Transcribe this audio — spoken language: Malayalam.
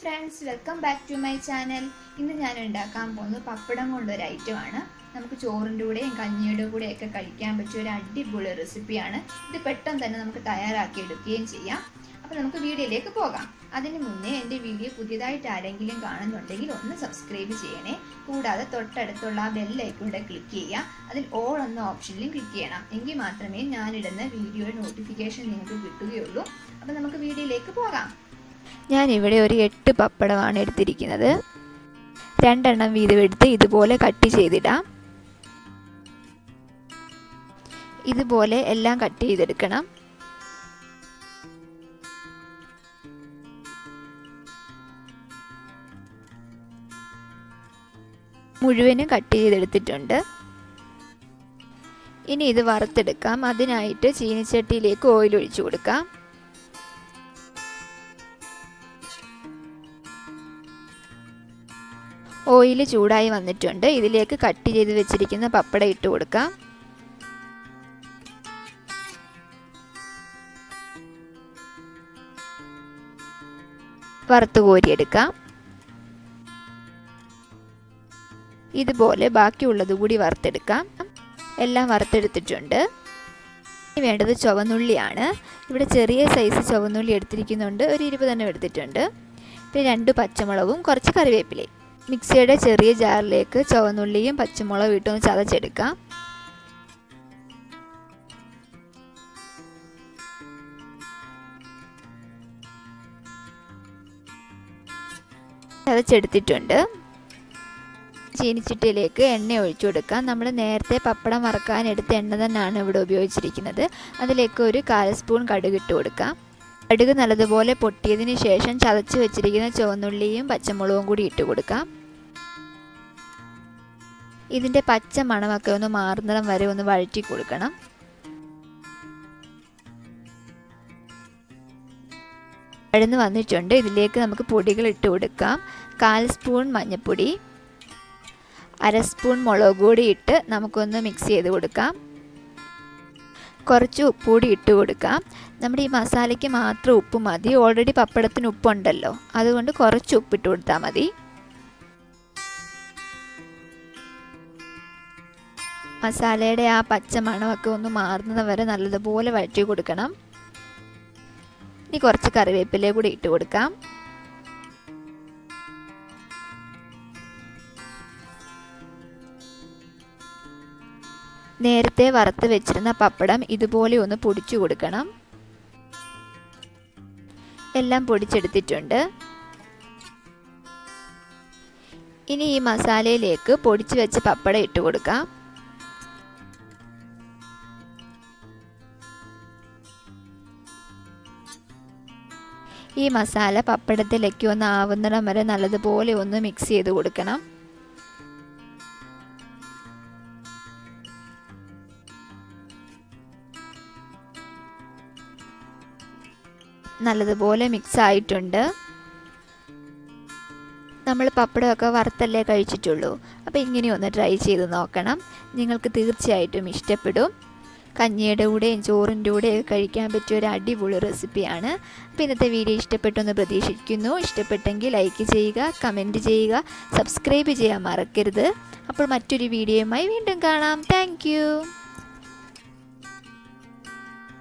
friends, welcome back to my channel. ഇന്ന് ഞാൻ ഉണ്ടാക്കാൻ പോകുന്നത് പപ്പടം കൊണ്ടൊരു ഐറ്റമാണ്. നമുക്ക് ചോറിൻ്റെ കൂടെയും കഞ്ഞിയുടെ കൂടെയൊക്കെ കഴിക്കാൻ പറ്റിയ ഒരു അടിപൊളി റെസിപ്പിയാണ്. ഇത് പെട്ടെന്ന് തന്നെ നമുക്ക് തയ്യാറാക്കി എടുക്കുകയും ചെയ്യാം. അപ്പോൾ നമുക്ക് വീഡിയോയിലേക്ക് പോകാം. അതിന് മുന്നേ എൻ്റെ വീഡിയോ പുതിയതായിട്ട് ആരെങ്കിലും കാണുന്നുണ്ടെങ്കിൽ ഒന്ന് സബ്സ്ക്രൈബ് ചെയ്യണേ. കൂടാതെ തൊട്ടടുത്തുള്ള ആ ബെൽ ഐക്കണിൽ ക്ലിക്ക് ചെയ്യുക. അതിൽ ഓൾ എന്ന ഓപ്ഷനിലും ക്ലിക്ക് ചെയ്യണം. എങ്കിൽ മാത്രമേ ഞാനിടുന്ന വീഡിയോയുടെ നോട്ടിഫിക്കേഷൻ നിങ്ങൾക്ക് കിട്ടുകയുള്ളൂ. അപ്പോൾ നമുക്ക് വീഡിയോയിലേക്ക് പോകാം. ഞാനിവിടെ ഒരു 8 പപ്പടമാണ് എടുത്തിരിക്കുന്നത്. 2 എണ്ണം വീതം എടുത്ത് ഇതുപോലെ കട്ട് ചെയ്തിടാം. ഇതുപോലെ എല്ലാം കട്ട് ചെയ്തെടുക്കണം. മുഴുവനും കട്ട് ചെയ്തെടുത്തിട്ടുണ്ട്. ഇനി ഇത് വറുത്തെടുക്കാം. അതിനായിട്ട് ചീനിച്ചട്ടിയിലേക്ക് ഓയിൽ ഒഴിച്ചു കൊടുക്കാം. ഓയിൽ ചൂടായി വന്നിട്ടുണ്ട്. ഇതിലേക്ക് കട്ട് ചെയ്ത് വെച്ചിരിക്കുന്ന പപ്പടം ഇട്ട് കൊടുക്കാം. വറുത്ത് കോരിയെടുക്കാം. ഇതുപോലെ ബാക്കിയുള്ളത് കൂടി വറുത്തെടുക്കാം. എല്ലാം വറുത്തെടുത്തിട്ടുണ്ട്. ഇനി വേണ്ടത് ചുവന്നുള്ളിയാണ്. ഇവിടെ ചെറിയ സൈസ് ചുവന്നുള്ളി എടുത്തിരിക്കുന്നുണ്ട്. ഒരു 20 എണ്ണം എടുത്തിട്ടുണ്ട്. പിന്നെ 2 പച്ചമുളകും കുറച്ച് കറിവേപ്പിലയും. മിക്സിയുടെ ചെറിയ ജാറിലേക്ക് ചുവന്നുള്ളിയും പച്ചമുളകും ഇട്ടൊന്ന് ചതച്ചെടുക്കാം. ചതച്ചെടുത്തിട്ടുണ്ട്. ചീനിച്ചട്ടിയിലേക്ക് എണ്ണ ഒഴിച്ചു കൊടുക്കാം. നമ്മൾ നേരത്തെ പപ്പടം വറക്കാൻ എടുത്ത എണ്ണ തന്നെയാണ് ഇവിടെ ഉപയോഗിച്ചിരിക്കുന്നത്. അതിലേക്ക് ഒരു 1/4 സ്പൂൺ കടുക് ഇട്ട് കൊടുക്കാം. കടുക് നല്ലതുപോലെ പൊട്ടിയതിന് ശേഷം ചതച്ച് വെച്ചിരിക്കുന്ന ചുവന്നുള്ളിയും പച്ചമുളകും കൂടി ഇട്ട് കൊടുക്കാം. ഇതിൻ്റെ പച്ച മണമൊക്കെ ഒന്ന് മാറുന്നിടം വരെ ഒന്ന് വഴറ്റി കൊടുക്കണം. വഴന്ന് വന്നിട്ടുണ്ട്. ഇതിലേക്ക് നമുക്ക് പൊടികൾ ഇട്ട് കൊടുക്കാം. 1/4 സ്പൂൺ മഞ്ഞൾപ്പൊടി, 1/2 സ്പൂൺ മുളക് പൊടി ഇട്ട് നമുക്കൊന്ന് മിക്സ് ചെയ്ത് കൊടുക്കാം. കുറച്ച് ഉപ്പ് കൂടി ഇട്ട് കൊടുക്കാം. നമ്മുടെ ഈ മസാലയ്ക്ക് മാത്രം ഉപ്പ് മതി. ഓൾറെഡി പപ്പടത്തിന് ഉപ്പുണ്ടല്ലോ, അതുകൊണ്ട് കുറച്ച് ഉപ്പിട്ട് കൊടുത്താൽ മതി. മസാലയുടെ ആ പച്ച മണമൊക്കെ ഒന്ന് മാറുന്നത് വരെ നല്ലതുപോലെ വഴറ്റി കൊടുക്കണം. ഇനി കുറച്ച് കറിവേപ്പില കൂടി ഇട്ട് കൊടുക്കാം. നേരത്തെ വറുത്ത് വെച്ചിരുന്ന പപ്പടം ഇതുപോലെ ഒന്ന് പൊടിച്ചു കൊടുക്കണം. എല്ലാം പൊടിച്ചെടുത്തിട്ടുണ്ട്. ഇനി ഈ മസാലയിലേക്ക് പൊടിച്ചു വെച്ച പപ്പടം ഇട്ട് കൊടുക്കാം. ഈ മസാല പപ്പടത്തിലേക്ക് ഒന്ന് ആവുന്നിടം വരെ നല്ലതുപോലെ ഒന്ന് മിക്സ് ചെയ്ത് കൊടുക്കണം. നല്ലതുപോലെ മിക്സ് ആയിട്ടുണ്ട്. നമ്മൾ പപ്പടമൊക്കെ വറുത്തല്ലേ കഴിച്ചിട്ടുള്ളൂ. അപ്പോൾ ഇങ്ങനെ ഒന്ന് ട്രൈ ചെയ്ത് നോക്കണം. നിങ്ങൾക്ക് തീർച്ചയായിട്ടും ഇഷ്ടപ്പെടും. കഞ്ഞിയുടെ കൂടെയും ചോറിൻ്റെ കൂടെയൊക്കെ കഴിക്കാൻ പറ്റിയ ഒരു അടിപൊളി റെസിപ്പിയാണ്. അപ്പോൾ ഇന്നത്തെ വീഡിയോ ഇഷ്ടപ്പെട്ടെന്ന് പ്രതീക്ഷിക്കുന്നു. ഇഷ്ടപ്പെട്ടെങ്കിൽ ലൈക്ക് ചെയ്യുക, കമൻറ്റ് ചെയ്യുക, സബ്സ്ക്രൈബ് ചെയ്യാൻ മറക്കരുത്. അപ്പോൾ മറ്റൊരു വീഡിയോയുമായി വീണ്ടും കാണാം. താങ്ക്